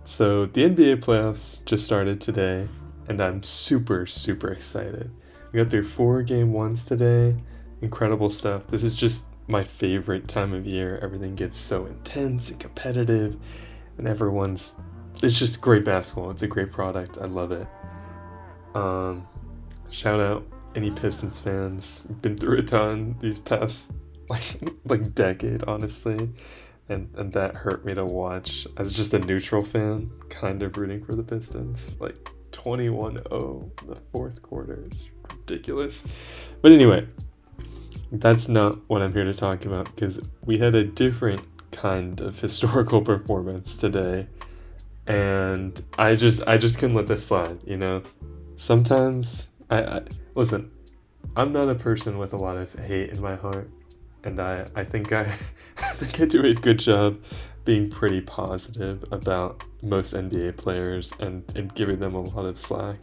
So the NBA playoffs just started today, and I'm super, super excited. We got through 4 game ones today. Incredible stuff. This is just my favorite time of year. Everything gets so intense and competitive, and it's just great basketball. It's a great product. I love it. Shout out any Pistons fans. Been through a ton these past like decade, honestly. And that hurt me to watch as just a neutral fan, kind of rooting for the Pistons. Like 21-0 in the fourth quarter. It's ridiculous. But anyway, that's not what I'm here to talk about, because we had a different kind of historical performance today. And I just couldn't let this slide, you know? Sometimes I listen, I'm not a person with a lot of hate in my heart. And I think I think I do a good job being pretty positive about most NBA players and giving them a lot of slack.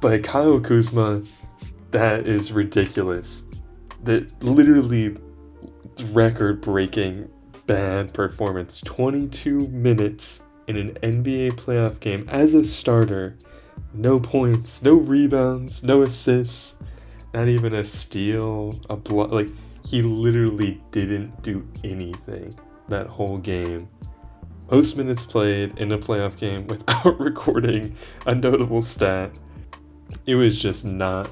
But Kyle Kuzma, that is ridiculous. That literally record-breaking bad performance. 22 minutes in an NBA playoff game as a starter. No points, no rebounds, no assists. Not even a steal, a block. Like, he literally didn't do anything that whole game. Most minutes played in a playoff game without recording a notable stat. It was just not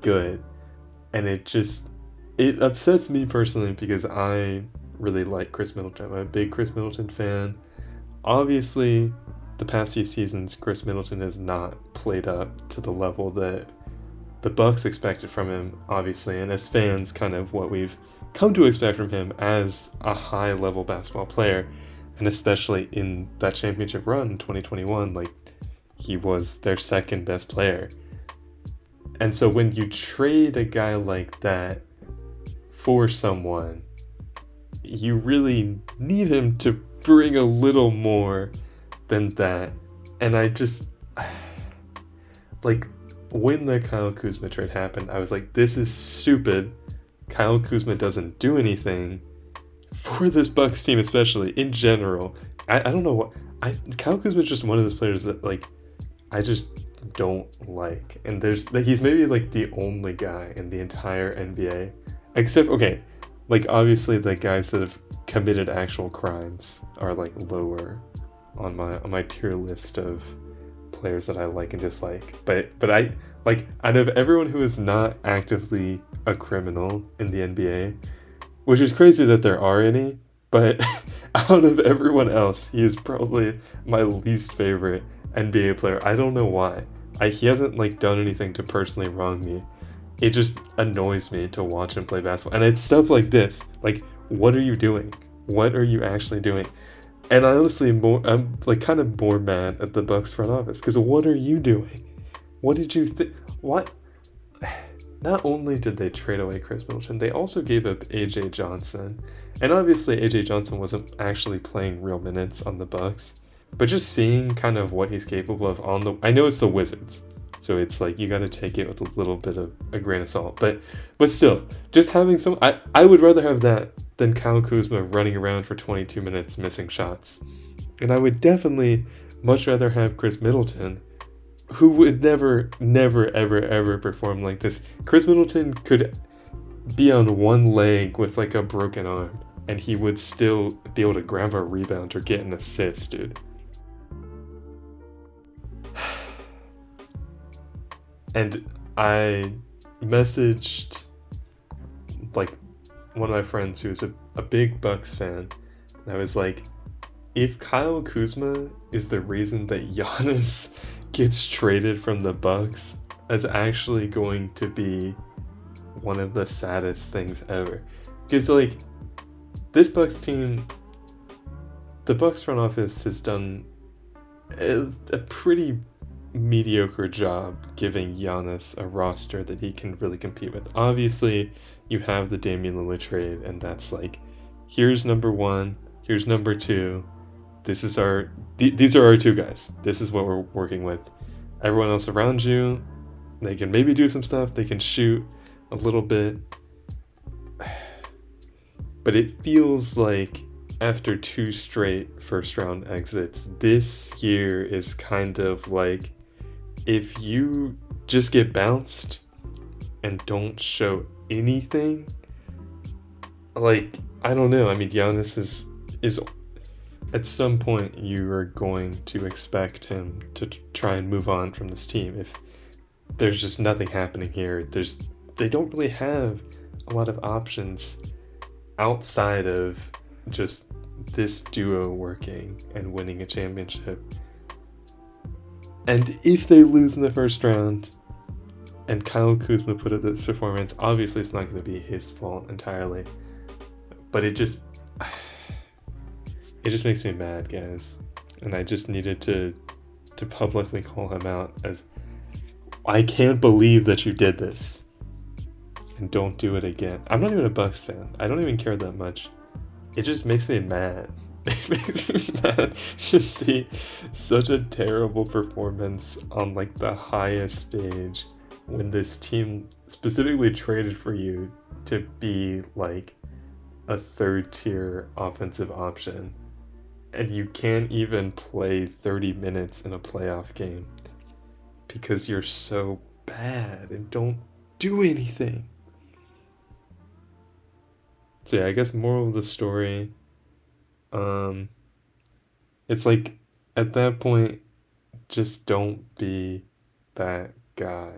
good. And it upsets me personally, because I really like Khris Middleton. I'm a big Khris Middleton fan. Obviously, the past few seasons, Khris Middleton has not played up to the level that the Bucks expected from him, obviously, and as fans, kind of what we've come to expect from him as a high-level basketball player, and especially in that championship run in 2021, like, he was their second best player. And so when you trade a guy like that for someone, you really need him to bring a little more than that. And I just, like, when the Kyle Kuzma trade happened, I was like, this is stupid. Kyle Kuzma doesn't do anything for this Bucks team, especially in general. I don't know what Kyle Kuzma is just one of those players that, like, I just don't like. And he's maybe like the only guy in the entire NBA, except, okay, like, obviously the guys that have committed actual crimes are like lower on my tier list of players that I like and dislike, but I like, out of everyone who is not actively a criminal in the NBA, which is crazy that there are any, but out of everyone else, he is probably my least favorite NBA player. I don't know why. He hasn't, like, done anything to personally wrong me. It just annoys me to watch him play basketball, and it's stuff like this. Like, what are you doing? What are you actually doing? And I'm like kind of more mad at the Bucks front office, because what are you doing? What did you think? What? Not only did they trade away Khris Middleton, they also gave up AJ Johnson. And obviously AJ Johnson wasn't actually playing real minutes on the Bucks, but just seeing kind of what he's capable of I know it's the Wizards, so it's like you got to take it with a little bit of a grain of salt. But still, just having I would rather have that than Kyle Kuzma running around for 22 minutes missing shots. And I would definitely much rather have Khris Middleton, who would never, ever, ever perform like this. Khris Middleton could be on one leg with like a broken arm, and he would still be able to grab a rebound or get an assist, dude. And I messaged, like, one of my friends who's a big Bucks fan, and I was like, if Kyle Kuzma is the reason that Giannis gets traded from the Bucks, that's actually going to be one of the saddest things ever. Because, like, this Bucks team, the Bucks front office has done a pretty mediocre job giving Giannis a roster that he can really compete with. Obviously, you have the Damian Lillard trade, and that's like, here's number one, here's number two. These are our two guys. This is what we're working with. Everyone else around you, they can maybe do some stuff. They can shoot a little bit. But it feels like after 2 straight first round exits. This year is kind of like, if you just get bounced and don't show anything, like, I don't know. I mean, Giannis is at some point you are going to expect him to try and move on from this team. If there's just nothing happening here, they don't really have a lot of options outside of just this duo working and winning a championship. And if they lose in the first round and Kyle Kuzma put up this performance, obviously it's not going to be his fault entirely, but it just makes me mad, guys. And I just needed to publicly call him out as, I can't believe that you did this. And don't do it again. I'm not even a Bucks fan. I don't even care that much. It just makes me mad. It makes me mad to see such a terrible performance on like the highest stage when this team specifically traded for you to be like a third tier offensive option, and you can't even play 30 minutes in a playoff game because you're so bad and don't do anything. So yeah, I guess moral of the story, it's like, at that point, just don't be that guy.